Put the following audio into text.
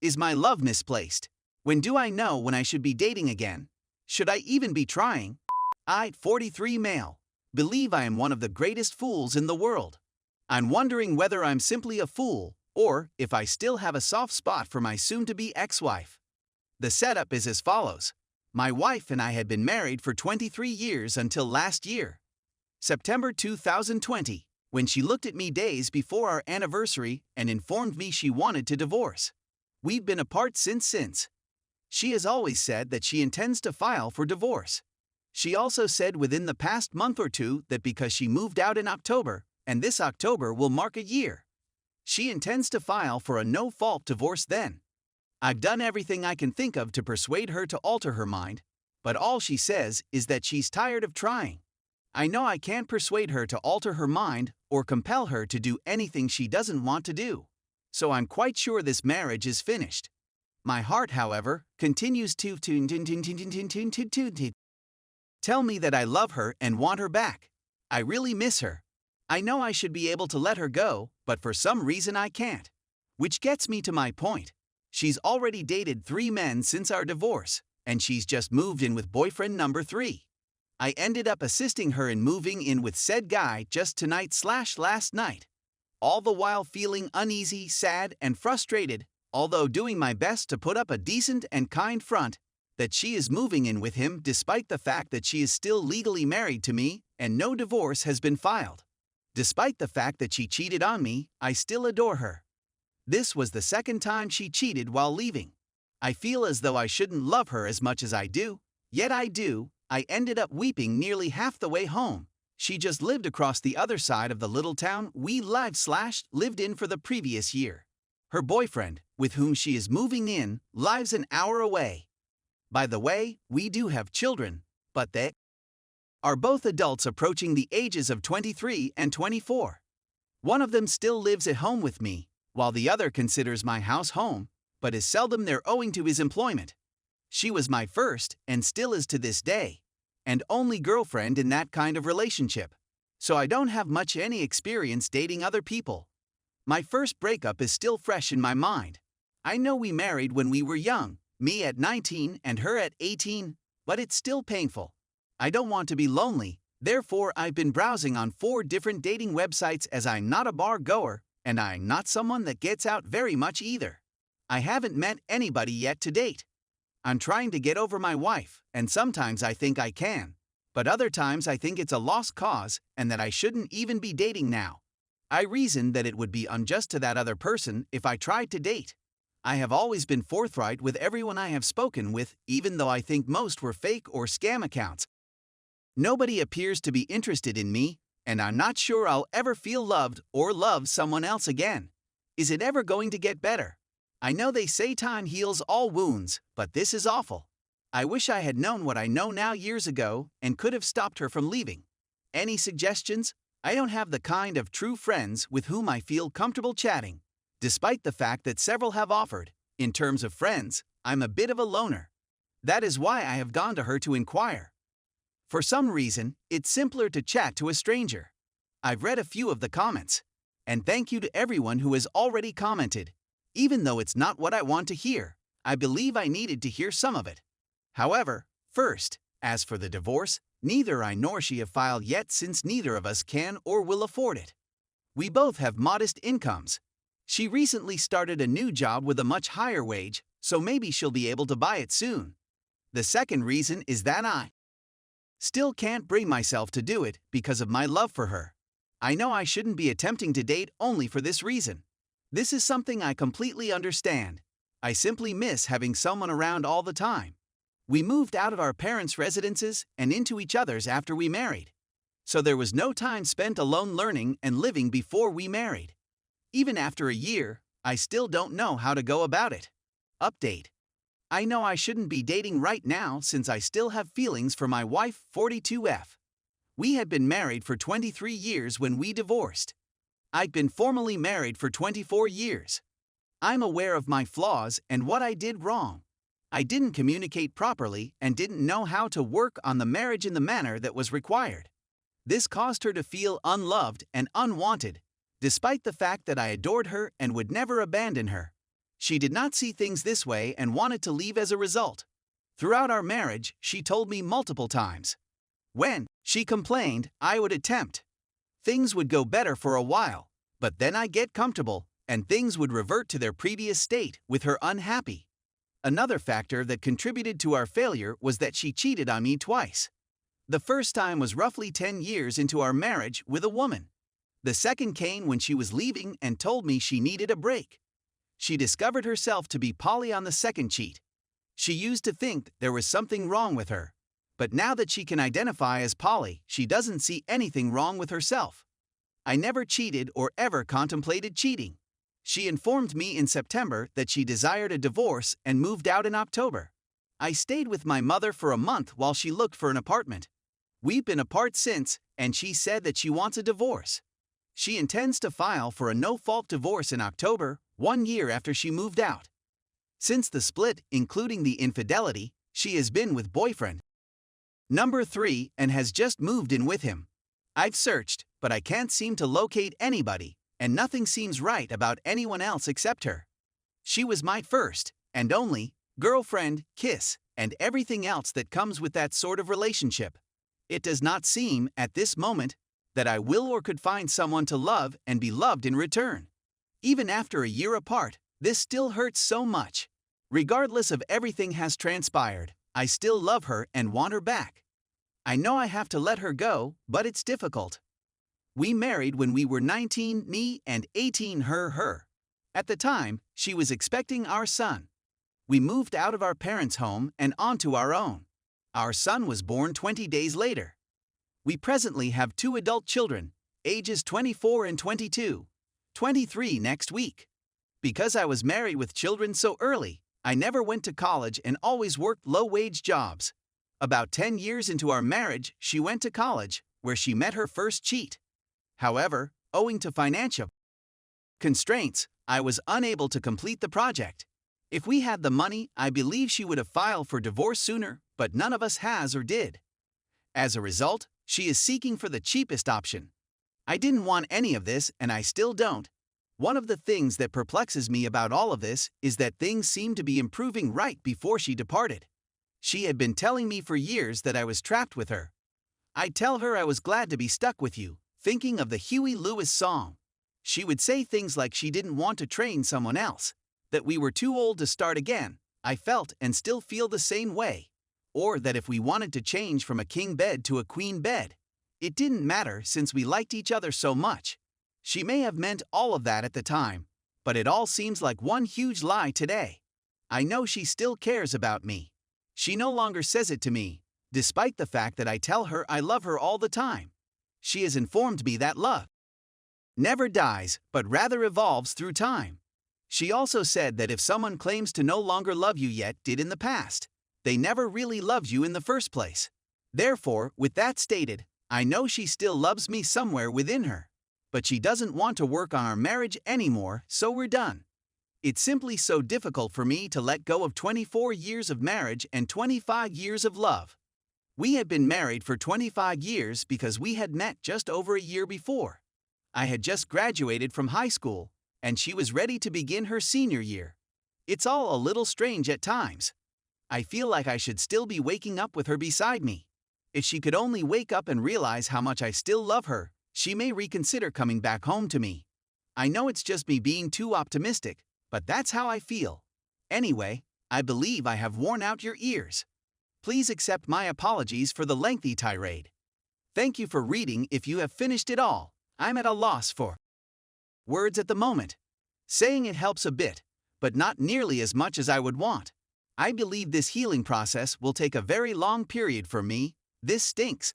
Is my love misplaced? When do I know when I should be dating again? Should I even be trying? I, 43 male, believe I am one of the greatest fools in the world. I'm wondering whether I'm simply a fool, or if I still have a soft spot for my soon-to-be ex-wife. The setup is as follows. My wife and I had been married for 23 years until last year, September 2020, when she looked at me days before our anniversary and informed me she wanted to divorce. We've been apart since. She has always said that she intends to file for divorce. She also said within the past month or two that because she moved out in October, and this October will mark a year, she intends to file for a no-fault divorce then. I've done everything I can think of to persuade her to alter her mind, but all she says is that she's tired of trying. I know I can't persuade her to alter her mind or compel her to do anything she doesn't want to do, so I'm quite sure this marriage is finished. My heart, however, continues to tell me that I love her and want her back. I really miss her. I know I should be able to let her go, but for some reason I can't. Which gets me to my point. She's already dated 3 men since our divorce, and she's just moved in with boyfriend number 3. I ended up assisting her in moving in with said guy just tonight/last night. All the while feeling uneasy, sad, and frustrated, although doing my best to put up a decent and kind front, that she is moving in with him despite the fact that she is still legally married to me and no divorce has been filed. Despite the fact that she cheated on me, I still adore her. This was the second time she cheated while leaving. I feel as though I shouldn't love her as much as I do, yet I do. I ended up weeping nearly half the way home. She just lived across the other side of the little town we lived in for the previous year. Her boyfriend, with whom she is moving in, lives an hour away. By the way, we do have children, but they are both adults approaching the ages of 23 and 24. One of them still lives at home with me, while the other considers my house home, but is seldom there owing to his employment. She was my first, and still is to this day, and only girlfriend in that kind of relationship, so I don't have much any experience dating other people. My first breakup is still fresh in my mind. I know we married when we were young, me at 19 and her at 18, but it's still painful. I don't want to be lonely, therefore I've been browsing on 4 different dating websites as I'm not a bar goer, and I'm not someone that gets out very much either. I haven't met anybody yet to date. I'm trying to get over my wife, and sometimes I think I can, but other times I think it's a lost cause and that I shouldn't even be dating now. I reason that it would be unjust to that other person if I tried to date. I have always been forthright with everyone I have spoken with, even though I think most were fake or scam accounts. Nobody appears to be interested in me, and I'm not sure I'll ever feel loved or love someone else again. Is it ever going to get better? I know they say time heals all wounds, but this is awful. I wish I had known what I know now years ago and could have stopped her from leaving. Any suggestions? I don't have the kind of true friends with whom I feel comfortable chatting. Despite the fact that several have offered, in terms of friends, I'm a bit of a loner. That is why I have gone to her to inquire. For some reason, it's simpler to chat to a stranger. I've read a few of the comments. And thank you to everyone who has already commented. Even though it's not what I want to hear, I believe I needed to hear some of it. However, first, as for the divorce, neither I nor she have filed yet since neither of us can or will afford it. We both have modest incomes. She recently started a new job with a much higher wage, so maybe she'll be able to buy it soon. The second reason is that I still can't bring myself to do it because of my love for her. I know I shouldn't be attempting to date only for this reason. This is something I completely understand. I simply miss having someone around all the time. We moved out of our parents' residences and into each other's after we married. So there was no time spent alone learning and living before we married. Even after a year, I still don't know how to go about it. Update. I know I shouldn't be dating right now since I still have feelings for my wife, 42F. We had been married for 23 years when we divorced. I'd been formally married for 24 years. I'm aware of my flaws and what I did wrong. I didn't communicate properly and didn't know how to work on the marriage in the manner that was required. This caused her to feel unloved and unwanted, despite the fact that I adored her and would never abandon her. She did not see things this way and wanted to leave as a result. Throughout our marriage, she told me multiple times. When she complained, I would attempt. Things would go better for a while, but then I'd get comfortable, and things would revert to their previous state with her unhappy. Another factor that contributed to our failure was that she cheated on me twice. The first time was roughly 10 years into our marriage with a woman. The second came when she was leaving and told me she needed a break. She discovered herself to be poly on the second cheat. She used to think there was something wrong with her. But now that she can identify as poly, she doesn't see anything wrong with herself. I never cheated or ever contemplated cheating. She informed me in September that she desired a divorce and moved out in October. I stayed with my mother for a month while she looked for an apartment. We've been apart since, and she said that she wants a divorce. She intends to file for a no-fault divorce in October, 1 year after she moved out. Since the split, including the infidelity, she has been with boyfriend number 3 and has just moved in with him. I've searched, but I can't seem to locate anybody, and nothing seems right about anyone else except her. She was my first, and only, girlfriend, kiss, and everything else that comes with that sort of relationship. It does not seem, at this moment, that I will or could find someone to love and be loved in return. Even after a year apart, this still hurts so much. Regardless of everything has transpired, I still love her and want her back. I know I have to let her go, but it's difficult. We married when we were 19, me, and 18, her. At the time, she was expecting our son. We moved out of our parents' home and onto our own. Our son was born 20 days later. We presently have 2 adult children, ages 24 and 22, 23 next week. Because I was married with children so early, I never went to college and always worked low-wage jobs. About 10 years into our marriage, she went to college, where she met her first cheat. However, owing to financial constraints, I was unable to complete the project. If we had the money, I believe she would have filed for divorce sooner, but none of us has or did. As a result, she is seeking for the cheapest option. I didn't want any of this, and I still don't. One of the things that perplexes me about all of this is that things seemed to be improving right before she departed. She had been telling me for years that I was trapped with her. I'd tell her I was glad to be stuck with you, thinking of the Huey Lewis song. She would say things like she didn't want to train someone else, that we were too old to start again. I felt and still feel the same way. Or that if we wanted to change from a king bed to a queen bed, it didn't matter since we liked each other so much. She may have meant all of that at the time, but it all seems like one huge lie today. I know she still cares about me. She no longer says it to me, despite the fact that I tell her I love her all the time. She has informed me that love never dies, but rather evolves through time. She also said that if someone claims to no longer love you yet did in the past, they never really loved you in the first place. Therefore, with that stated, I know she still loves me somewhere within her. But she doesn't want to work on our marriage anymore, so we're done. It's simply so difficult for me to let go of 24 years of marriage and 25 years of love. We had been married for 25 years because we had met just over a year before. I had just graduated from high school, and she was ready to begin her senior year. It's all a little strange at times. I feel like I should still be waking up with her beside me. If she could only wake up and realize how much I still love her, she may reconsider coming back home to me. I know it's just me being too optimistic, but that's how I feel. Anyway, I believe I have worn out your ears. Please accept my apologies for the lengthy tirade. Thank you for reading. If you have finished it all, I'm at a loss for words at the moment. Saying it helps a bit, but not nearly as much as I would want. I believe this healing process will take a very long period for me. This stinks.